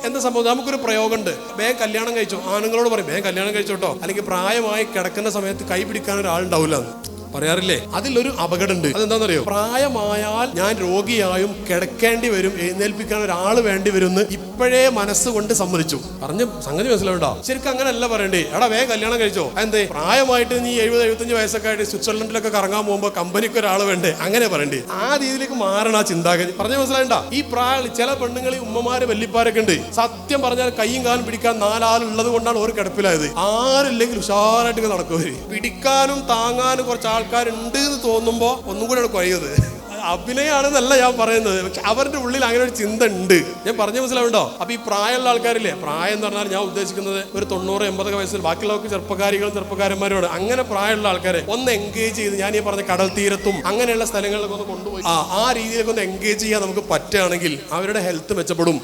എന്താ സംഭവം? നമുക്കൊരു പ്രയോഗമുണ്ട്, വേഗം കല്യാണം കഴിച്ചോ. ആണുങ്ങളോട് പറയും വേഗം കല്യാണം കഴിച്ചോട്ടോ, അല്ലെങ്കിൽ പ്രായമായി കിടക്കുന്ന സമയത്ത് കൈ പിടിക്കാൻ ഒരാളുണ്ടാവില്ല പറയാറില്ലേ? അതിലൊരു അപകടമുണ്ട്. അതെന്താണെന്നറിയോ? പ്രായമായാൽ ഞാൻ രോഗിയായും കിടക്കേണ്ടി വരും, എഴുന്നേൽപ്പിക്കാൻ ഒരാൾ വേണ്ടി വരും എന്ന് ഇപ്പോഴേ മനസ്സുകൊണ്ട് സമ്മതിച്ചു. പറഞ്ഞ സംഗതി മനസ്സിലാവുണ്ടോ? ശരിക്കും അങ്ങനെയല്ല പറയണ്ടേ. എടാ വേഗം കല്യാണം കഴിച്ചോ. എന്തേ പ്രായമായിട്ട് നീ 70-75 വയസ്സൊക്കെ ആയിട്ട് സ്വിറ്റ്സർലൻഡിലൊക്കെ കറങ്ങാൻ പോകുമ്പോൾ കമ്പനിക്ക് ഒരാൾ വേണ്ടേ? അങ്ങനെ പറയണ്ടേ? ആ രീതിയിലേക്ക് മാറണം ആ ചിന്താഗതി. പറഞ്ഞ മനസ്സിലാവണ്ട? ഈ പ്രായം ചില പെണ്ണുങ്ങൾ, ഉമ്മമാര്, വല്യപ്പാരൊക്കെ ഉണ്ട്, സത്യം പറഞ്ഞാൽ കൈയും കാലും പിടിക്കാൻ 4 ആളുള്ളത് കൊണ്ടാണ് ഒരു കിടപ്പിലായത്. ആരില്ലെങ്കിൽ ഉഷാറായിട്ട് നടക്കുവര്. പിടിക്കാനും താങ്ങാനും കുറച്ച് ആൾക്കാരുണ്ട് എന്ന് തോന്നുമ്പോ ഒന്നും കൂടെ കുറയത്. അഭിനയാണെന്നല്ല ഞാൻ പറയുന്നത്, പക്ഷെ അവരുടെ ഉള്ളിൽ അങ്ങനെ ഒരു ചിന്ത ഉണ്ട്. ഞാൻ പറഞ്ഞ മനസ്സിലാവുണ്ടോ? അപ്പൊ ഈ പ്രായമുള്ള ആൾക്കാരില്ലേ, പ്രായം എന്ന് പറഞ്ഞാൽ ഞാൻ ഉദ്ദേശിക്കുന്നത് ഒരു 90-80 വയസ്സിൽ, ബാക്കിയുള്ളവർക്ക് ചെറുപ്പക്കാരികളും ചെറുപ്പക്കാരന്മാരോട്, അങ്ങനെ പ്രായമുള്ള ആൾക്കാരെ ഒന്ന് എൻഗേജ് ചെയ്ത്, ഞാൻ ഈ പറഞ്ഞ കടൽ തീരത്തും അങ്ങനെയുള്ള സ്ഥലങ്ങളിലൊക്കെ ഒന്ന് കൊണ്ടുപോയി ആ രീതിയിലൊക്കെ ഒന്ന് എൻഗേജ് ചെയ്യാൻ നമുക്ക് പറ്റുകയാണെങ്കിൽ അവരുടെ ഹെൽത്ത് മെച്ചപ്പെടും.